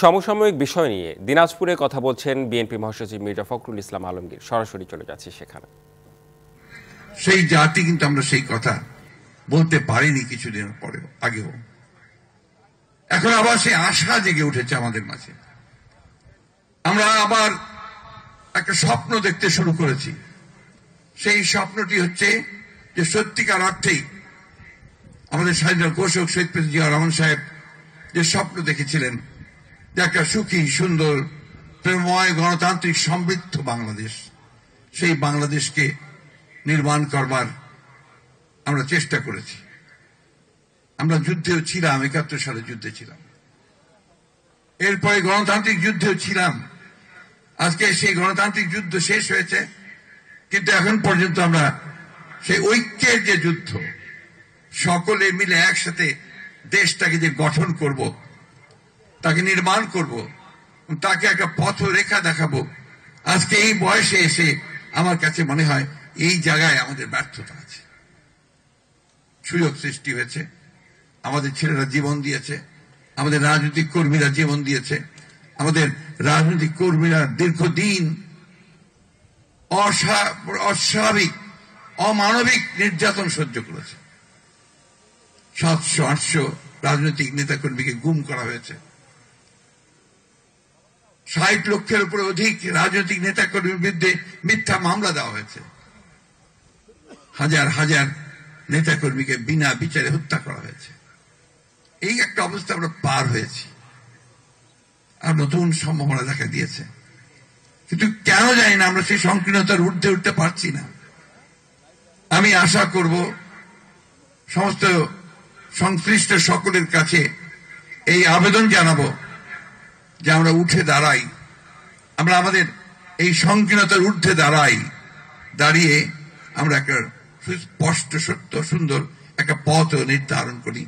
সমসাময়িক বিষয় নিয়ে দিনাজপুরে কথা বলছেন বিএনপি মহাসচিব মির্জা ফখরুল ইসলাম আলমগীর। সরাসরি চলে যাচ্ছে সেখানে। সেই জাতি কিন্তু আমরা সেই কথা বলতে পারিনি কিছুদিন পরেও, আগেও। এখন আবার সেই আশা জেগে উঠেছে আমাদের মাঝে। আমরা আবার একটা স্বপ্ন দেখতে শুরু করেছি। সেই স্বপ্নটি হচ্ছে যে সত্যিকার অর্থেই আমাদের স্বাধীনতা ঘোষক শহীদ প্রেসিডেন্ট জিয়া রহমান সাহেব যে স্বপ্ন দেখেছিলেন, যে একটা সুখী, সুন্দর, প্রেমময়, গণতান্ত্রিক, সমৃদ্ধ বাংলাদেশ, সেই বাংলাদেশকে নির্মাণ করবার আমরা চেষ্টা করেছি। আমরা যুদ্ধেও ছিলাম, ৭১ সালে যুদ্ধে ছিলাম, এরপরে গণতান্ত্রিক যুদ্ধেও ছিলাম। আজকে সেই গণতান্ত্রিক যুদ্ধ শেষ হয়েছে, কিন্তু এখন পর্যন্ত আমরা সেই ঐক্যের যে যুদ্ধ, সকলে মিলে একসাথে দেশটাকে যে গঠন করব, তাকে নির্মাণ করব, তাকে একটা পথরেখা দেখাবো, আজকে এই বয়সে এসে আমার কাছে মনে হয় এই জায়গায় আমাদের ব্যর্থতা আছে। সুযোগ সৃষ্টি হয়েছে, আমাদের ছেলেরা জীবন দিয়েছে, আমাদের রাজনৈতিক কর্মীরা জীবন দিয়েছে, আমাদের রাজনৈতিক কর্মীরা দীর্ঘদিন অস্বাভাবিক, অমানবিক নির্যাতন সহ্য করেছে। ৭০০-৮০০ রাজনৈতিক নেতাকর্মীকে গুম করা হয়েছে। ৬০ লক্ষের উপরে অধিক রাজনৈতিক নেতাকর্মীর বিরুদ্ধে মিথ্যা মামলা দেওয়া হয়েছে। হাজার হাজার নেতাকর্মীকে বিনা বিচারে হত্যা করা হয়েছে। এই একটা অবস্থা আমরা পার হয়েছি, আর নতুন সম্ভাবনা দেখা দিয়েছে। কিন্তু কেন জানি না আমরা সেই সংকীর্ণতার ঊর্ধ্বে উঠতে পারছি না। আমি আশা করব সমস্ত সংশ্লিষ্ট সকলের কাছে এই আবেদন জানাবো যে আমরা উঠে দাঁড়াই, আমরা আমাদের এই সংকীর্ণতার ঊর্ধ্বে দাঁড়িয়ে আমরা একটা সুস্পষ্ট, সত্য, সুন্দর একটা পথ নির্ধারণ করি।